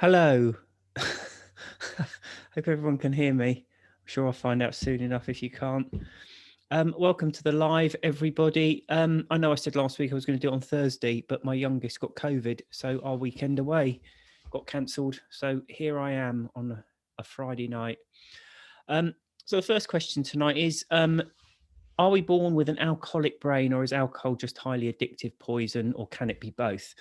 Hello. Hope everyone can hear me. I'm sure I'll find out soon enough if you can't. Welcome to the live, everybody. I know I said last week I was going to do it on Thursday, but my youngest got COVID, so our weekend away got cancelled. So here I am on a Friday night. So the first question tonight is, are we born with an alcoholic brain, or is alcohol just highly addictive poison, or can it be both?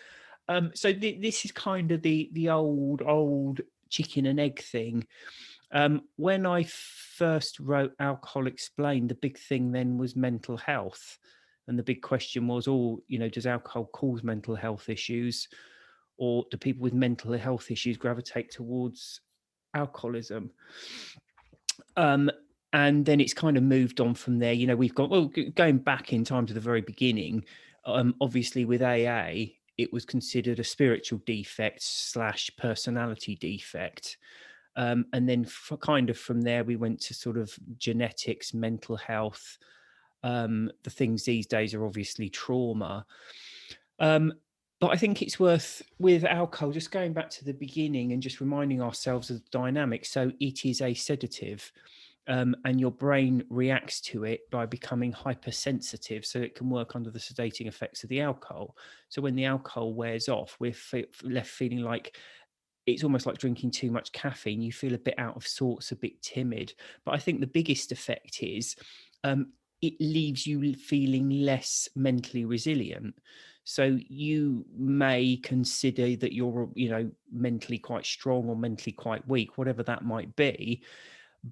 This is kind of the old chicken and egg thing. When I first wrote Alcohol Explained, the big thing then was mental health. And the big question was, does alcohol cause mental health issues? Or do people with mental health issues gravitate towards alcoholism? And then it's kind of moved on from there. We've got, going back in time to the very beginning, obviously with AA, it was considered a spiritual defect / personality defect. And then kind of from there, we went to sort of genetics, mental health. The things these days are obviously trauma. But I think it's worth, with alcohol, just going back to the beginning and just reminding ourselves of the dynamic. So it is a sedative. And your brain reacts to it by becoming hypersensitive, so it can work under the sedating effects of the alcohol. So when the alcohol wears off, we're left feeling like it's almost like drinking too much caffeine. You feel a bit out of sorts, a bit timid. But I think the biggest effect is it leaves you feeling less mentally resilient. So you may consider that you're, mentally quite strong or mentally quite weak, whatever that might be.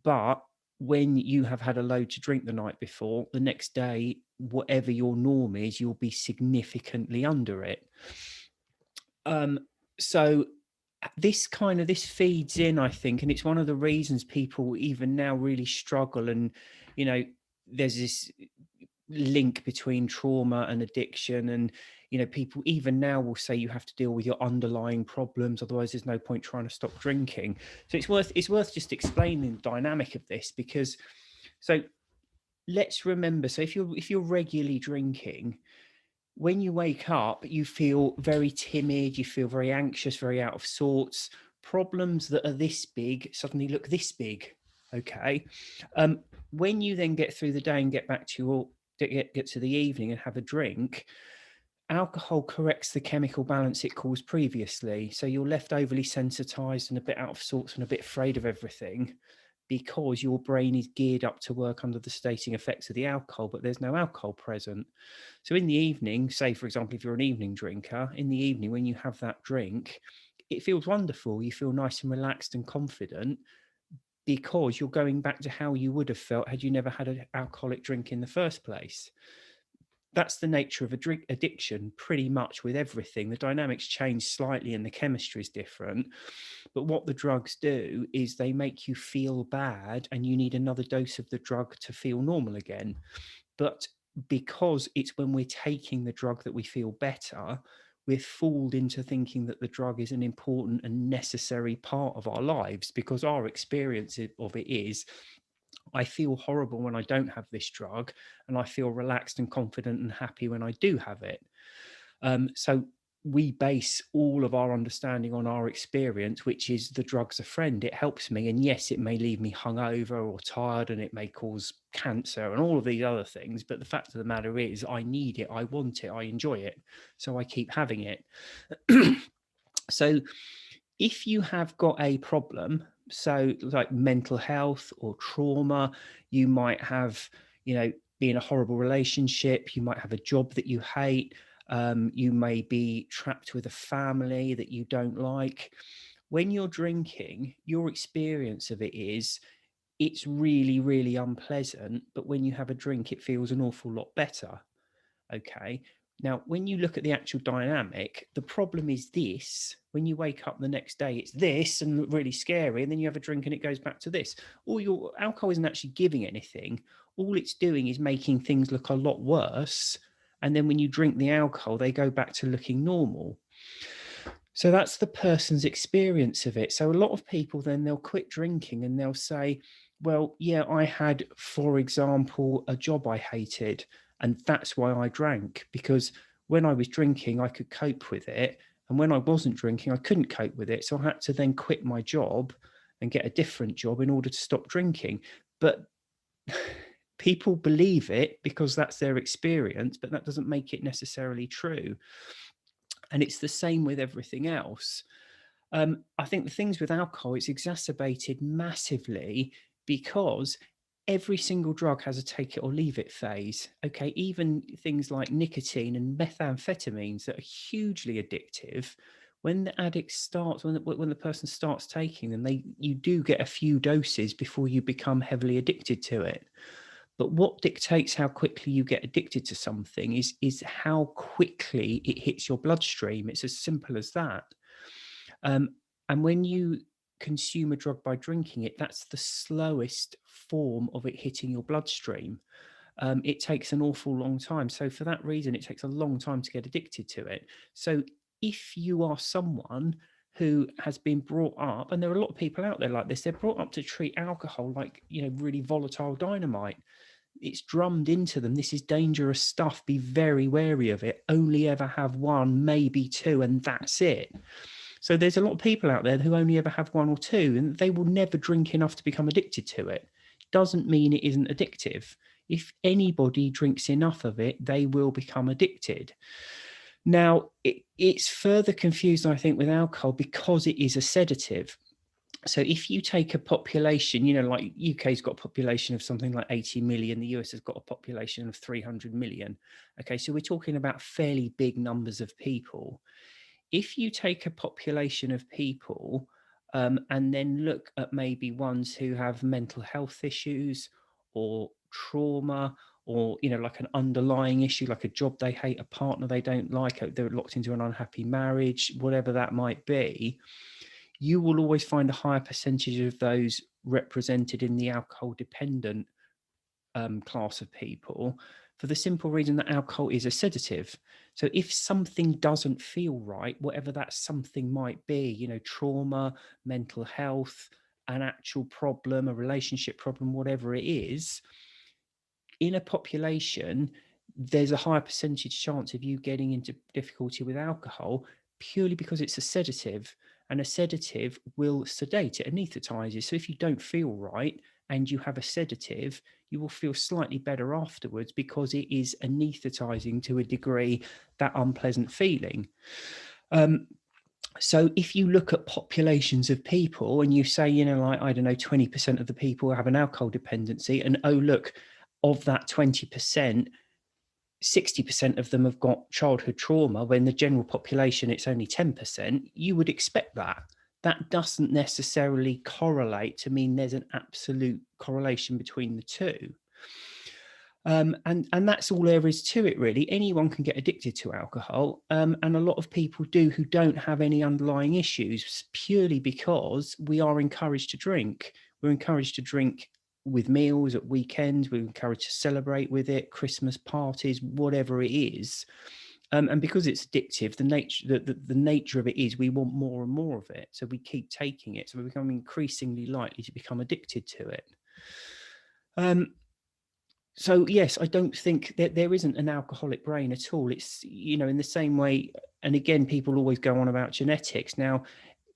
But when you have had a load to drink the night before, the next day, whatever your norm is, you'll be significantly under it. So this feeds in, I think, and it's one of the reasons people even now really struggle. And there's this link between trauma and addiction, and people even now will say you have to deal with your underlying problems, otherwise there's no point trying to stop drinking. So it's worth just explaining the dynamic of this, because let's remember, so if you're regularly drinking, when you wake up, you feel very timid, you feel very anxious, very out of sorts. Problems that are this big suddenly look this big. Okay. When you then get through the day and get back to get to the evening and have a drink, alcohol corrects the chemical balance it caused previously. So you're left overly sensitized and a bit out of sorts and a bit afraid of everything, because your brain is geared up to work under the sedating effects of the alcohol, but there's no alcohol present. So in the evening, say, for example, if you're an evening drinker, in the evening when you have that drink, it feels wonderful. You feel nice and relaxed and confident, because you're going back to how you would have felt had you never had an alcoholic drink in the first place. That's the nature of a drink addiction, pretty much with everything. The dynamics change slightly and the chemistry is different. But what the drugs do is they make you feel bad, and you need another dose of the drug to feel normal again. But because it's when we're taking the drug that we feel better, we're fooled into thinking that the drug is an important and necessary part of our lives, because our experience of it is, I feel horrible when I don't have this drug, and I feel relaxed and confident and happy when I do have it. So we base all of our understanding on our experience, which is the drug's a friend. It helps me. And yes, it may leave me hungover or tired, and it may cause cancer and all of these other things. But the fact of the matter is, I need it. I want it. I enjoy it. So I keep having it. So if you have got a problem, so like mental health or trauma, you might have, be in a horrible relationship, you might have a job that you hate, you may be trapped with a family that you don't like. When you're drinking, your experience of it is, it's really, really unpleasant, but when you have a drink, it feels an awful lot better. Okay. Now, when you look at the actual dynamic, the problem is this: when you wake up the next day, it's this and really scary. And then you have a drink and it goes back to this. All your alcohol isn't actually giving anything. All it's doing is making things look a lot worse. And then when you drink the alcohol, they go back to looking normal. So that's the person's experience of it. So a lot of people then, they'll quit drinking and they'll say, well, yeah, I had, for example, a job I hated, and that's why I drank, because when I was drinking, I could cope with it. And when I wasn't drinking, I couldn't cope with it. So I had to then quit my job and get a different job in order to stop drinking. But people believe it because that's their experience, but that doesn't make it necessarily true. And it's the same with everything else. I think the things with alcohol, it's exacerbated massively because every single drug has a take it or leave it phase. Okay, even things like nicotine and methamphetamines that are hugely addictive. When the addict starts, when the person starts taking them, you do get a few doses before you become heavily addicted to it. But what dictates how quickly you get addicted to something is how quickly it hits your bloodstream. It's as simple as that. Um, and when you consume a drug by drinking it, that's the slowest form of it hitting your bloodstream. It takes an awful long time. So for that reason, it takes a long time to get addicted to it. So if you are someone who has been brought up, and there are a lot of people out there like this, they're brought up to treat alcohol like, really volatile dynamite. It's drummed into them. This is dangerous stuff. Be very wary of it. Only ever have one, maybe two, and that's it. So there's a lot of people out there who only ever have one or two, and they will never drink enough to become addicted to it. Doesn't mean it isn't addictive. If anybody drinks enough of it, they will become addicted. Now, it's further confused, I think, with alcohol because it is a sedative. So if you take a population, like UK's got a population of something like 80 million, the US has got a population of 300 million. Okay, so we're talking about fairly big numbers of people. If you take a population of people and then look at maybe ones who have mental health issues or trauma, or like an underlying issue, like a job they hate, a partner they don't like, they're locked into an unhappy marriage, whatever that might be, you will always find a higher percentage of those represented in the alcohol dependent class of people, for the simple reason that alcohol is a sedative. So if something doesn't feel right, whatever that something might be, trauma, mental health, an actual problem, a relationship problem, whatever it is, in a population, there's a higher percentage chance of you getting into difficulty with alcohol purely because it's a sedative, and a sedative will sedate, it anesthetizes. So if you don't feel right and you have a sedative, you will feel slightly better afterwards because it is anesthetizing to a degree that unpleasant feeling. So if you look at populations of people and you say, like, I don't know, 20% of the people have an alcohol dependency, and oh, look, of that 20%, 60% of them have got childhood trauma, when the general population, it's only 10%, you would expect that. That doesn't necessarily correlate to mean there's an absolute correlation between the two. And that's all there is to it, really. Anyone can get addicted to alcohol, and a lot of people do who don't have any underlying issues, purely because we are encouraged to drink. We're encouraged to drink with meals at weekends. We're encouraged to celebrate with it, Christmas parties, whatever it is. And because it's addictive, the nature of it is we want more and more of it, so we keep taking it. So we become increasingly likely to become addicted to it. So yes, I don't think that there isn't an alcoholic brain at all. It's, in the same way, and again, people always go on about genetics. Now,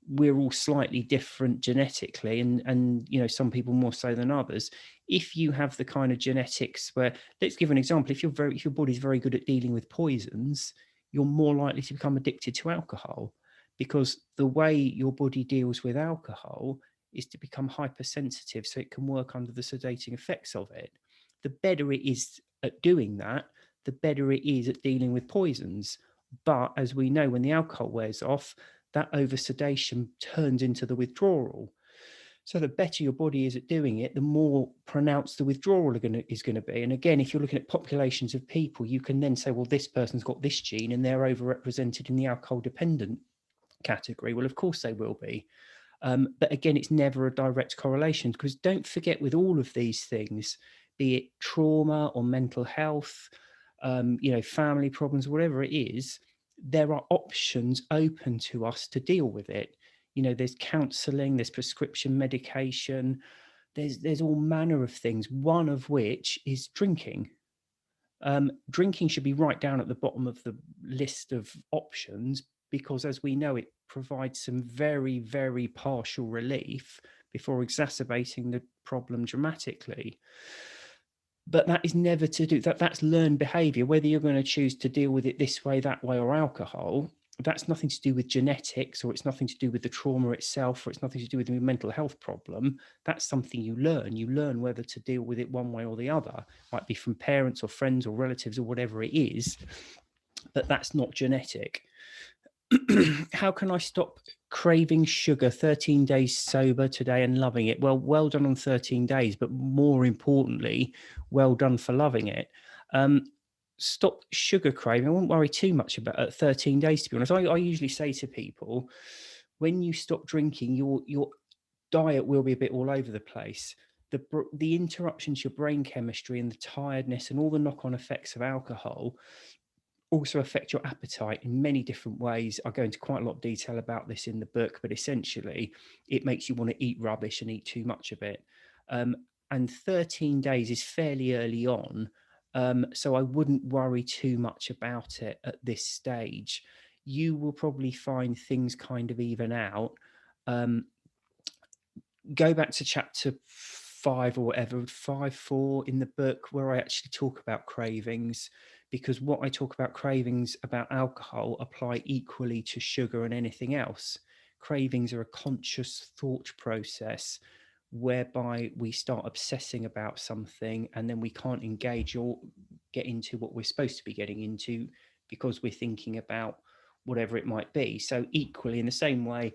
we're all slightly different genetically, and some people more so than others. If you have the kind of genetics where, let's give an example, if your body's very good at dealing with poisons, you're more likely to become addicted to alcohol, because the way your body deals with alcohol is to become hypersensitive so it can work under the sedating effects of it. The better it is at doing that, the better it is at dealing with poisons. But as we know, when the alcohol wears off, that over sedation turns into the withdrawal. So the better your body is at doing it, the more pronounced the withdrawal is going to be. And again, if you're looking at populations of people, you can then say, well, this person's got this gene and they're overrepresented in the alcohol dependent category. Well, of course they will be. But again, it's never a direct correlation, because don't forget, with all of these things, be it trauma or mental health, family problems, whatever it is, there are options open to us to deal with it. There's counseling, there's prescription medication, there's all manner of things, one of which is drinking. Drinking should be right down at the bottom of the list of options, because, as we know, it provides some very, very partial relief before exacerbating the problem dramatically. But that is never to do that. That's learned behavior. Whether you're going to choose to deal with it this way, that way, or alcohol, that's nothing to do with genetics, or it's nothing to do with the trauma itself, or it's nothing to do with the mental health problem. That's something you learn. You learn whether to deal with it one way or the other. It might be from parents or friends or relatives or whatever it is, but that's not genetic. How can I stop craving sugar? 13 days sober today and loving it. Well done on 13 days, but more importantly, well done for loving it. Stop sugar craving. I wouldn't worry too much about 13 days, to be honest. I usually say to people, when you stop drinking, your diet will be a bit all over the place. The interruptions to your brain chemistry and the tiredness and all the knock-on effects of alcohol also affect your appetite in many different ways. I go into quite a lot of detail about this in the book, but essentially it makes you want to eat rubbish and eat too much of it. And 13 days is fairly early on. So I wouldn't worry too much about it at this stage. You will probably find things kind of even out. Go back to chapter 5 or whatever, 5, 4 in the book, where I actually talk about cravings, because what I talk about cravings about alcohol apply equally to sugar and anything else. Cravings are a conscious thought process whereby we start obsessing about something and then we can't engage or get into what we're supposed to be getting into because we're thinking about whatever it might be. So equally, in the same way,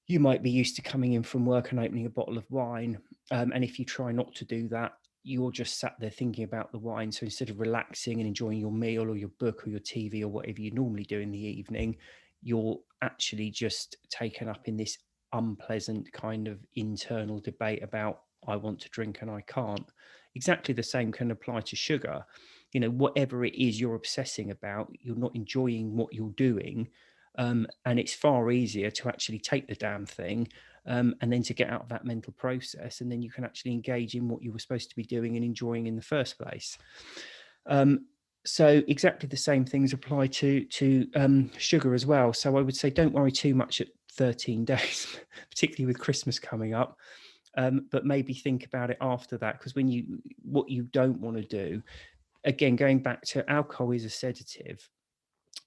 you might be used to coming in from work and opening a bottle of wine. And if you try not to do that, you're just sat there thinking about the wine. So instead of relaxing and enjoying your meal or your book or your TV or whatever you normally do in the evening, you're actually just taken up in this unpleasant kind of internal debate about, I want to drink and I can't. Exactly the same can apply to sugar. You know, whatever it is you're obsessing about, you're not enjoying what you're doing. And it's far easier to actually take the damn thing and then to get out of that mental process, and then you can actually engage in what you were supposed to be doing and enjoying in the first place. So exactly the same things apply to sugar as well. So I would say don't worry too much at 13 days, particularly with Christmas coming up. But maybe think about it after that, because what you don't want to do, again, going back to alcohol is a sedative.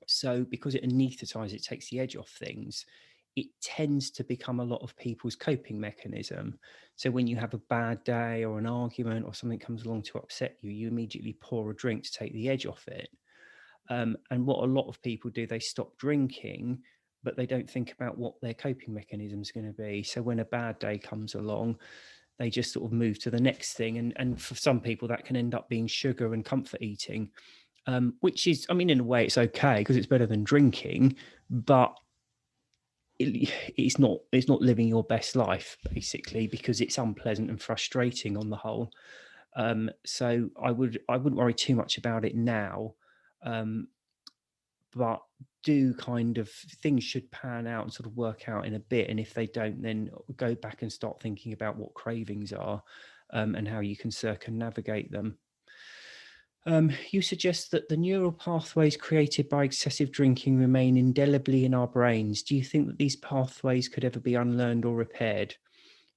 So because it anesthetizes, it takes the edge off things, it tends to become a lot of people's coping mechanism. So when you have a bad day or an argument or something comes along to upset you, you immediately pour a drink to take the edge off it. And what a lot of people do, they stop drinking, but they don't think about what their coping mechanism is going to be. So when a bad day comes along, they just sort of move to the next thing. And for some people, that can end up being sugar and comfort eating. Which is, I mean, in a way, it's okay because it's better than drinking, but it's not living your best life, basically, because it's unpleasant and frustrating on the whole. So I wouldn't worry too much about it now, but do kind of, things should pan out and sort of work out in a bit, and if they don't, then go back and start thinking about what cravings are, and how you can circumnavigate them. You suggest that the neural pathways created by excessive drinking remain indelibly in our brains. Do you think that these pathways could ever be unlearned or repaired?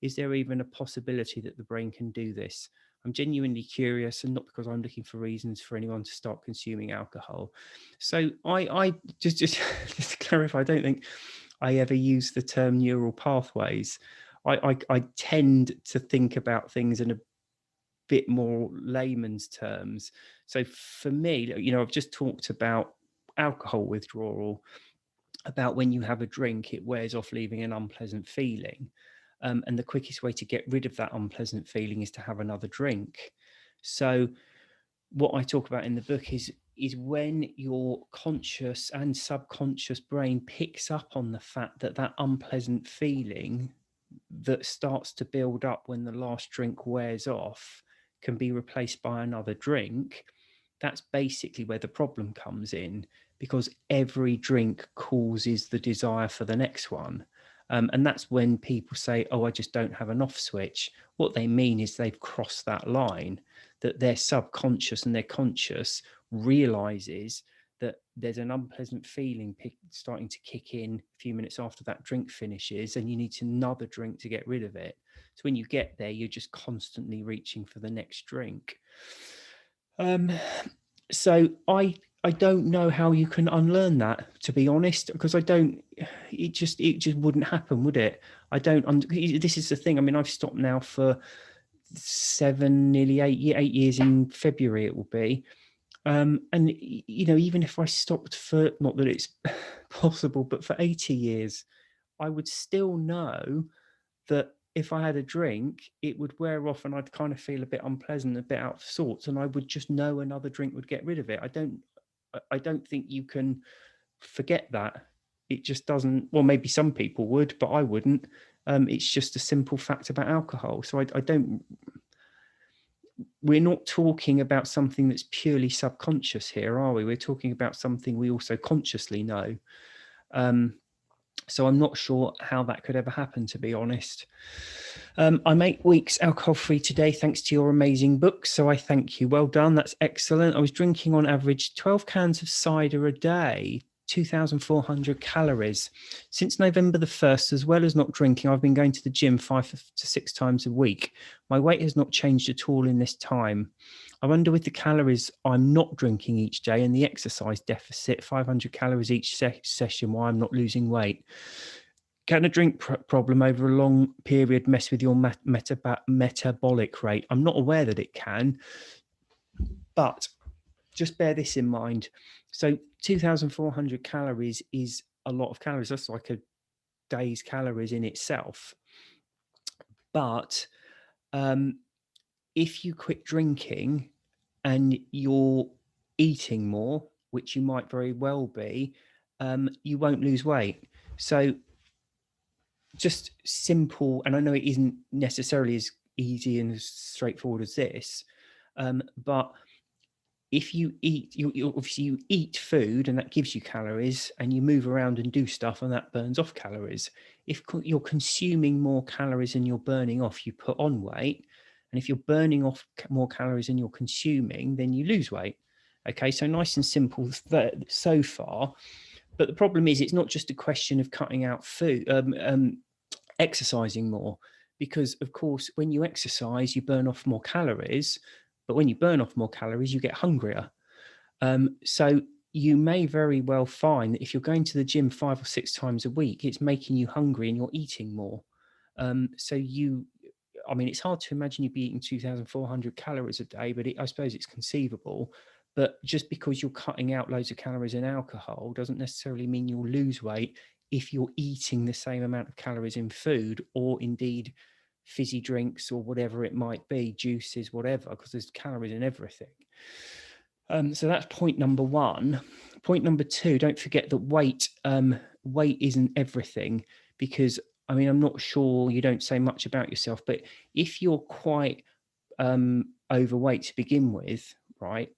Is there even a possibility that the brain can do this? I'm genuinely curious, and not because I'm looking for reasons for anyone to stop consuming alcohol. So I just just to clarify, I don't think I ever use the term neural pathways. I tend to think about things in a bit more layman's terms. So for me, I've just talked about alcohol withdrawal, about when you have a drink, it wears off, leaving an unpleasant feeling. And the quickest way to get rid of that unpleasant feeling is to have another drink. So what I talk about in the book is when your conscious and subconscious brain picks up on the fact that that unpleasant feeling that starts to build up when the last drink wears off can be replaced by another drink. That's basically where the problem comes in, because every drink causes the desire for the next one. And that's when people say, oh, I just don't have an off switch. What they mean is they've crossed that line, that their subconscious and their conscious realizes that there's an unpleasant feeling starting to kick in a few minutes after that drink finishes, and you need another drink to get rid of it. So when you get there, you're just constantly reaching for the next drink. So I don't know how you can unlearn that, to be honest, because I don't. It just wouldn't happen, would it? I don't. This is the thing. I mean, I've stopped now for 7, nearly 8 years. In February it will be. And even if I stopped for, not that it's possible, but for 80 years, I would still know that if I had a drink, it would wear off and I'd kind of feel a bit unpleasant, a bit out of sorts, and I would just know another drink would get rid of it. I don't think you can forget that. It just doesn't. Well, maybe some people would, but I wouldn't. It's just a simple fact about alcohol. So I don't. We're not talking about something that's purely subconscious here, are we? We're talking about something we also consciously know. So I'm not sure how that could ever happen, to be honest. I'm 8 weeks alcohol free today, thanks to your amazing book. So I thank you. Well done. That's excellent. I was drinking on average 12 cans of cider a day, 2,400 calories. Since November the 1st, as well as not drinking, I've been going to the gym 5 to 6 times a week. My weight has not changed at all in this time. I wonder, with the calories I'm not drinking each day and the exercise deficit, 500 calories each session, why I'm not losing weight. Can a drink problem over a long period mess with your metabolic rate? I'm not aware that it can, but just bear this in mind. So 2,400 calories is a lot of calories. That's like a day's calories in itself. But if you quit drinking and you're eating more, which you might very well be, you won't lose weight. So just simple, and I know it isn't necessarily as easy and as straightforward as this, but if you eat, obviously you eat food and that gives you calories, and you move around and do stuff and that burns off calories. If you're consuming more calories than you're burning off, you put on weight. And if you're burning off more calories than you're consuming, then you lose weight. Okay, so nice and simple so far. But the problem is, it's not just a question of cutting out food, exercising more, because of course, when you exercise, you burn off more calories. But when you burn off more calories, you get hungrier. So you may very well find that if you're going to the gym 5 or 6 times a week, it's making you hungry and you're eating more. I mean, it's hard to imagine you'd be eating 2,400 calories a day, but I suppose it's conceivable. But just because you're cutting out loads of calories in alcohol doesn't necessarily mean you'll lose weight if you're eating the same amount of calories in food, or indeed fizzy drinks or whatever it might be, juices, whatever, because there's calories in everything. So that's point number one. Point number two, don't forget that weight isn't everything, because I mean, I'm not sure, you don't say much about yourself, but if you're quite overweight to begin with, right,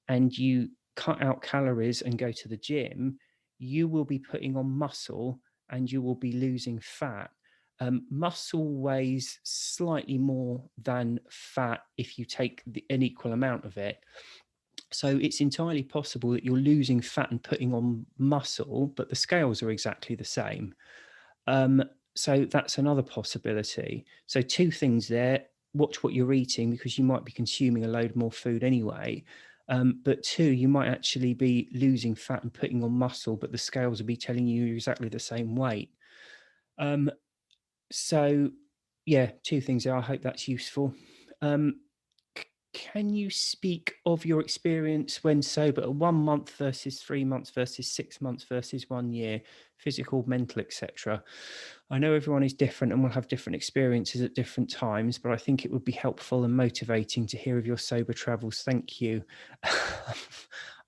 and you cut out calories and go to the gym, you will be putting on muscle and you will be losing fat. Muscle weighs slightly more than fat if you take an equal amount of it. So it's entirely possible that you're losing fat and putting on muscle, but the scales are exactly the same. So that's another possibility. So two things there. Watch what you're eating, because you might be consuming a load more food anyway. But two, you might actually be losing fat and putting on muscle, but the scales will be telling you exactly the same weight. So yeah, two things there. I hope that's useful. Can you speak of your experience when sober, 1 month versus 3 months versus 6 months versus 1 year, physical, mental, etc.? I know everyone is different and will have different experiences at different times, but I think it would be helpful and motivating to hear of your sober travels. Thank you. I'm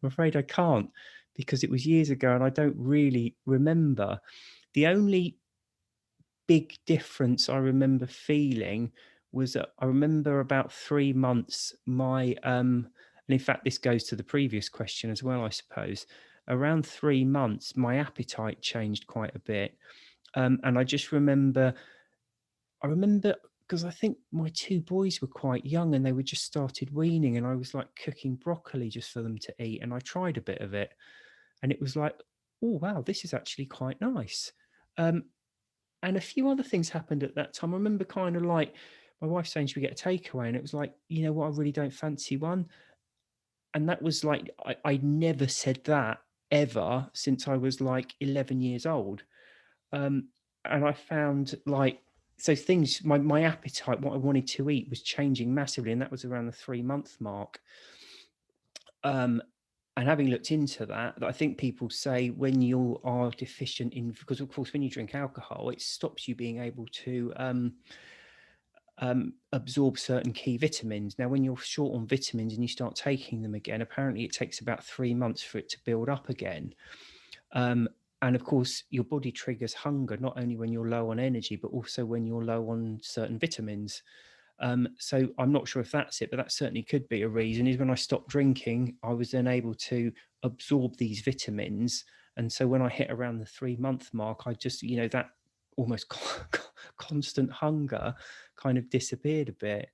afraid I can't, because it was years ago and I don't really remember. The only big difference I remember feeling was that I remember about 3 months, and in fact, this goes to the previous question as well, I suppose. Around 3 months, my appetite changed quite a bit. And I just remember, because I think my two boys were quite young and they were just started weaning, and I was like cooking broccoli just for them to eat. And I tried a bit of it. And it was like, oh wow, this is actually quite nice. Um, and a few other things happened at that time. I remember kind of like my wife saying, should we get a takeaway? And it was like, you know what, I really don't fancy one. And that was like, I never said that ever since I was like 11 years old. Um, and I found like, so things, my appetite, what I wanted to eat was changing massively. And that was around the 3 month mark. Um, and having looked into that, I think people say when you are deficient in, because of course, when you drink alcohol, it stops you being able to absorb certain key vitamins. Now, when you're short on vitamins and you start taking them again, apparently it takes about 3 months for it to build up again. Um, and of course, your body triggers hunger not only when you're low on energy, but also when you're low on certain vitamins. So I'm not sure if that's it, but that certainly could be a reason. Is when I stopped drinking, I was then able to absorb these vitamins. And so when I hit around the 3 month mark, I just, that almost constant hunger kind of disappeared a bit.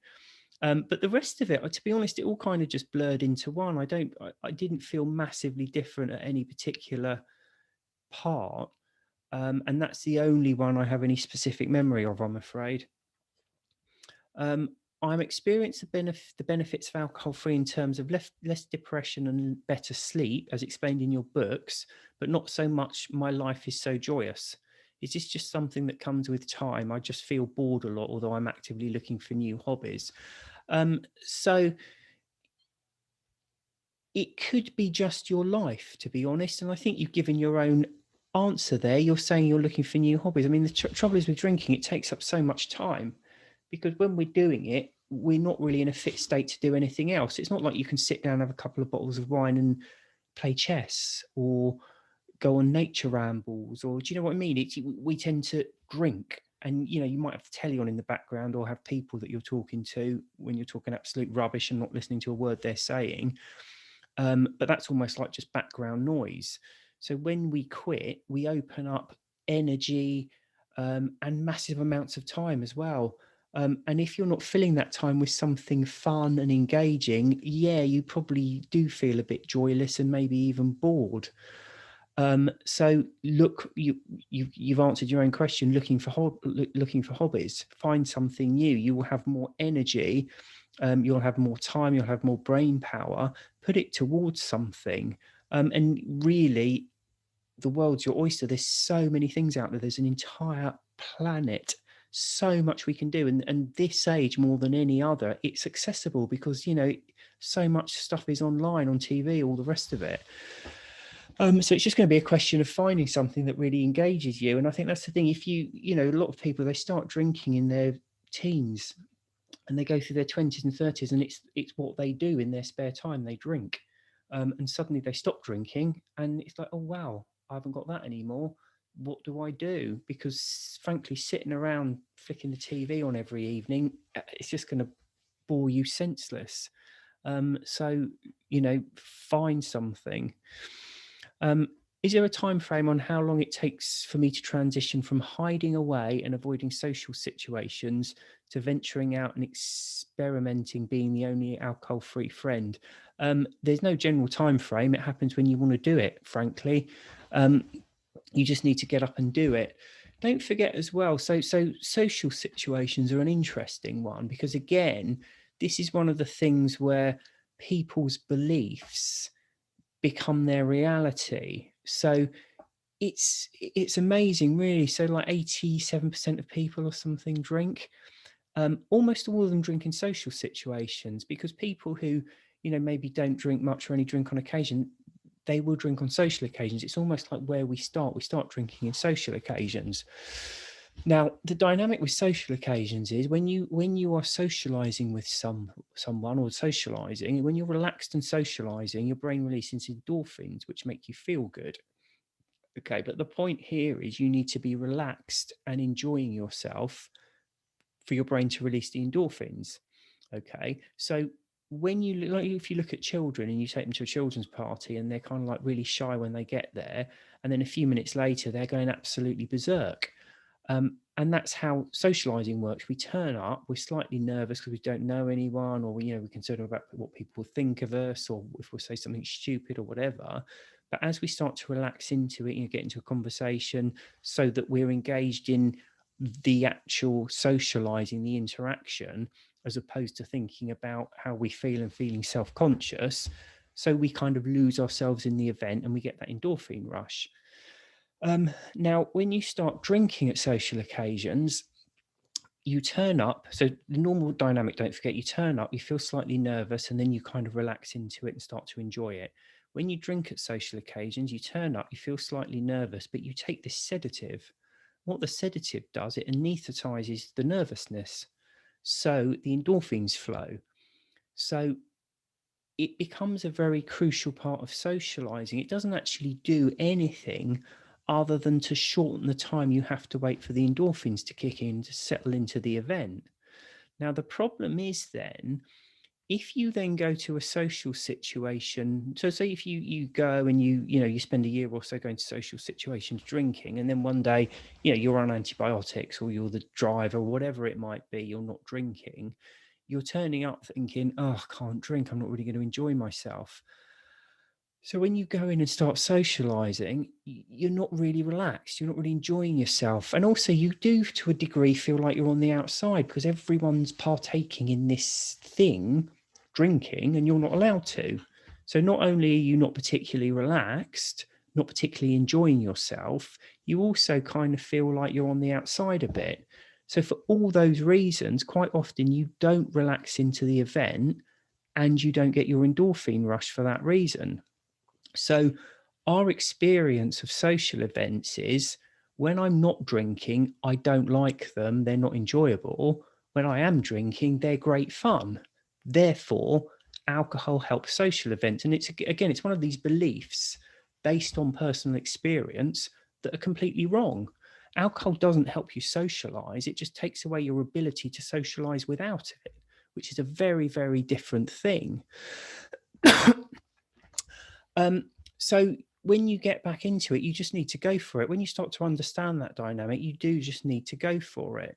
But the rest of it, to be honest, it all kind of just blurred into one. I didn't feel massively different at any particular part. And that's the only one I have any specific memory of, I'm afraid. Um, I'm experiencing the benefits of alcohol-free in terms of less depression and better sleep, as explained in your books, but not so much my life is so joyous. Is this just something that comes with time? I just feel bored a lot, although I'm actively looking for new hobbies. So it could be just your life, to be honest. And I think you've given your own answer there. You're saying you're looking for new hobbies. I mean, the trouble is with drinking, it takes up so much time because when we're doing it, we're not really in a fit state to do anything else. It's not like you can sit down and have a couple of bottles of wine and play chess or go on nature rambles, or do you know what I mean? We tend to drink, and you might have the telly on in the background or have people that you're talking to when you're talking absolute rubbish and not listening to a word they're saying. But that's almost like just background noise. So when we quit, we open up energy and massive amounts of time as well. And if you're not filling that time with something fun and engaging, yeah, you probably do feel a bit joyless and maybe even bored. So look, you've answered your own question. Looking for hobbies, find something new. You will have more energy. You'll have more time. You'll have more brain power. Put it towards something. And really, the world's your oyster. There's so many things out there. There's an entire planet. So much we can do, and this age more than any other, it's accessible because so much stuff is online, on TV, all the rest of it. So it's just going to be a question of finding something that really engages you. And I think that's the thing. If a lot of people, they start drinking in their teens and they go through their 20s and 30s, and it's what they do in their spare time. They drink. And suddenly they stop drinking and it's like, oh, wow, I haven't got that anymore. What do I do? Because frankly, sitting around flicking the TV on every evening, it's just going to bore you senseless. So, find something. Um, is there a time frame on how long it takes for me to transition from hiding away and avoiding social situations to venturing out and experimenting, being the only alcohol-free friend? There's no general time frame. It happens when you want to do it, frankly. You just need to get up and do it. Don't forget as well, so social situations are an interesting one because, again, this is one of the things where people's beliefs become their reality. So it's amazing, really. So like 87% of people or something drink. Almost all of them drink in social situations because people who maybe don't drink much or only drink on occasion, they will drink on social occasions. It's almost like where we start. We start drinking in social occasions. Now, the dynamic with social occasions is when you are socializing with someone or socializing, when you're relaxed and socializing, your brain releases endorphins, which make you feel good. Okay, but the point here is you need to be relaxed and enjoying yourself for your brain to release the endorphins. Okay, so when if you look at children and you take them to a children's party and they're kind of like really shy when they get there, and then a few minutes later they're going absolutely berserk. And that's how socializing works. We turn up, we're slightly nervous because we don't know anyone, or we're concerned about what people think of us, or if we'll say something stupid or whatever. But as we start to relax into it, get into a conversation so that we're engaged in the actual socializing, the interaction, as opposed to thinking about how we feel and feeling self-conscious. So we kind of lose ourselves in the event and we get that endorphin rush. Now, when you start drinking at social occasions, you turn up. So the normal dynamic, don't forget, you turn up, you feel slightly nervous, and then you kind of relax into it and start to enjoy it. When you drink at social occasions, you turn up, you feel slightly nervous, but you take this sedative. What the sedative does, it anesthetizes the nervousness. So the endorphins flow. So it becomes a very crucial part of socializing. It doesn't actually do anything other than to shorten the time you have to wait for the endorphins to kick in to settle into the event. Now, the problem is then, if you then go to a social situation, so say if you go and you spend a year or so going to social situations drinking, and then one day you're on antibiotics or you're the driver, whatever it might be, you're not drinking, you're turning up thinking, oh, I can't drink, I'm not really going to enjoy myself. So when you go in and start socializing, you're not really relaxed. You're not really enjoying yourself. And also you do, to a degree, feel like you're on the outside because everyone's partaking in this thing, drinking, and you're not allowed to. So not only are you not particularly relaxed, not particularly enjoying yourself, you also kind of feel like you're on the outside a bit. So for all those reasons, quite often you don't relax into the event and you don't get your endorphin rush for that reason. So, our experience of social events is when I'm not drinking, I don't like them, they're not enjoyable. When I am drinking, they're great fun. Therefore, alcohol helps social events. And it's one of these beliefs based on personal experience that are completely wrong. Alcohol doesn't help you socialize, it just takes away your ability to socialize without it, which is a very, very different thing. So when you get back into it, you just need to go for it. When you start to understand that dynamic, you do just need to go for it.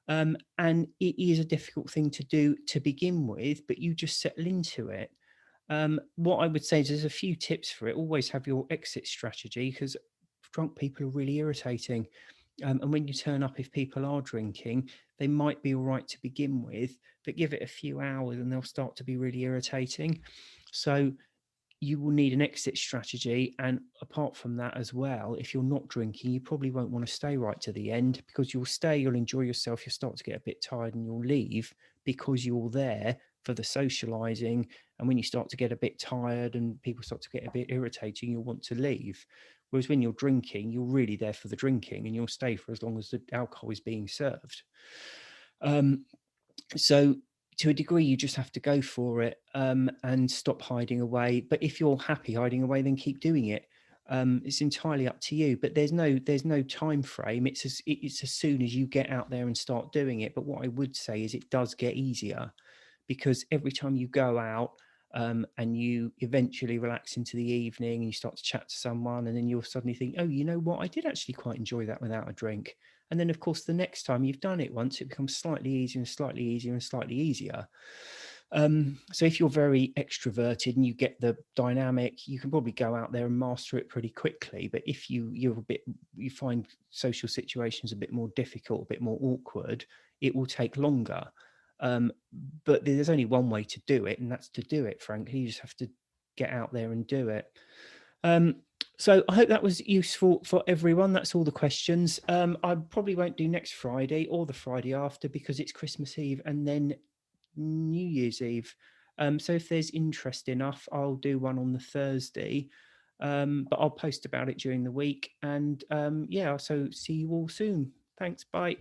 And it is a difficult thing to do to begin with, but you just settle into it. What I would say is there's a few tips for it. Always have your exit strategy because drunk people are really irritating. And when you turn up, if people are drinking, they might be all right to begin with, but give it a few hours and they'll start to be really irritating. So you will need an exit strategy. And apart from that as well, if you're not drinking, you probably won't want to stay right to the end because you'll stay, you'll enjoy yourself, you'll start to get a bit tired and you'll leave because you're there for the socializing. And when you start to get a bit tired and people start to get a bit irritating, you'll want to leave. Whereas when you're drinking, you're really there for the drinking and you'll stay for as long as the alcohol is being served. So to a degree, you just have to go for it and stop hiding away. But if you're happy hiding away, then keep doing it. It's entirely up to you. But there's no time frame. It's as soon as you get out there and start doing it. But what I would say is it does get easier because every time you go out and you eventually relax into the evening and you start to chat to someone, and then you'll suddenly think, oh, you know what, I did actually quite enjoy that without a drink. And then, of course, the next time you've done it once, it becomes slightly easier and slightly easier and slightly easier. So if you're very extroverted and you get the dynamic, you can probably go out there and master it pretty quickly. But if you find social situations a bit more difficult, a bit more awkward, it will take longer. But there's only one way to do it, and that's to do it, frankly. You just have to get out there and do it. So I hope that was useful for everyone. That's all the questions. I probably won't do next Friday or the Friday after because it's Christmas Eve and then New Year's Eve. So if there's interest enough, I'll do one on the Thursday. But I'll post about it during the week. And yeah, so see you all soon. Thanks. Bye.